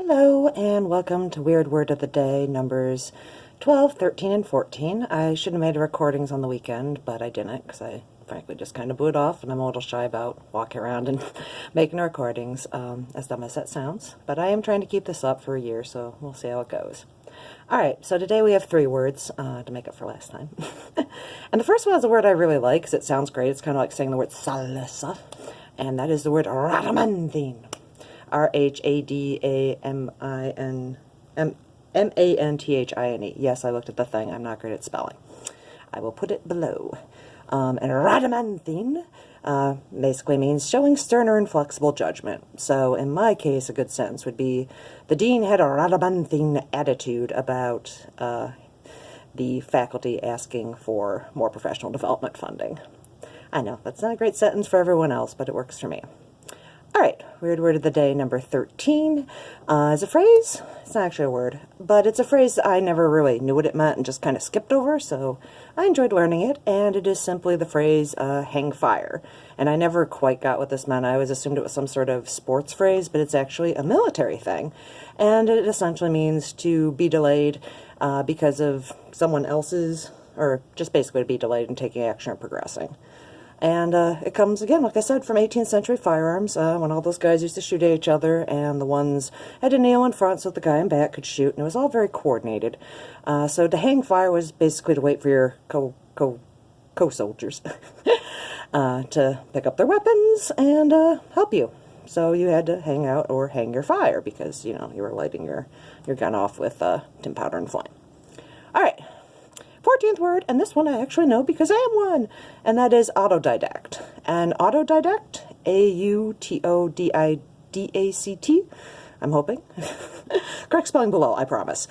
Hello and welcome to Weird Word of the Day numbers 12, 13, and 14. I should have made recordings on the weekend, but I didn't because I frankly just kind of blew it off and I'm a little shy about walking around and making recordings, as dumb as that sounds. But I am trying to keep this up for a year, so we'll see how it goes. Alright, so today we have 3 words to make up for last time. And the first one is a word I really like because it sounds great. It's kind of like saying the word salsa, and that is the word Rhadamanthine. Rhadamanthine. Yes, I looked at the thing. I'm not great at spelling. I will put it below. And Rhadamanthine basically means showing stern or inflexible judgment. So in my case, a good sentence would be, the dean had a Rhadamanthine attitude about the faculty asking for more professional development funding. I know, that's not a great sentence for everyone else, but it works for me. Alright, weird word of the day number 13 is a phrase. It's not actually a word, but it's a phrase that I never really knew what it meant and just kind of skipped over, so I enjoyed learning it, and it is simply the phrase, hang fire. And I never quite got what this meant. I always assumed it was some sort of sports phrase, but it's actually a military thing. And it essentially means to be delayed because of someone else's, or just basically to be delayed in taking action or progressing. And it comes, again, like I said, from 18th century firearms, when all those guys used to shoot at each other, and the ones had to kneel in front so the guy in back could shoot, and it was all very coordinated. So to hang fire was basically to wait for your co-soldiers to pick up their weapons and help you. So you had to hang out or hang your fire because, you know, you were lighting your gun off with tin powder and flame. All right. 14th word, and this one I actually know because I am one, and that is autodidact. And autodidact, A-U-T-O-D-I-D-A-C-T, I'm hoping. Correct spelling below, I promise.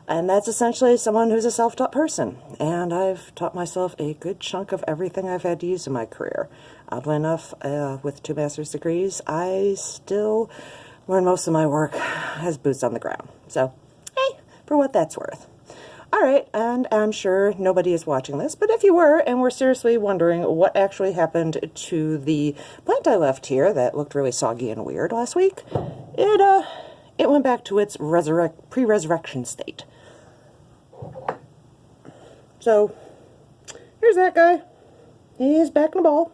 And that's essentially someone who's a self-taught person. And I've taught myself a good chunk of everything I've had to use in my career. Oddly enough, with 2 master's degrees, I still learn most of my work as boots on the ground. So, hey, for what that's worth. Alright, and I'm sure nobody is watching this, but if you were, and were seriously wondering what actually happened to the plant I left here that looked really soggy and weird last week, it went back to its pre-resurrection state. So, here's that guy. He's back in the ball.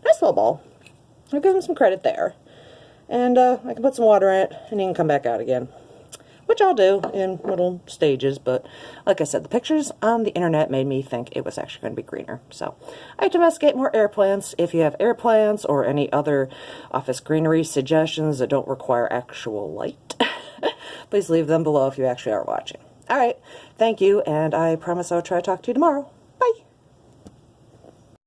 Nice little ball. I'll give him some credit there. And I can put some water in it, and he can come back out again. Which I'll do in little stages, but like I said, the pictures on the internet made me think it was actually going to be greener. So I have to investigate more air plants. If you have air plants or any other office greenery suggestions that don't require actual light, please leave them below if you actually are watching. All right, thank you, and I promise I'll try to talk to you tomorrow.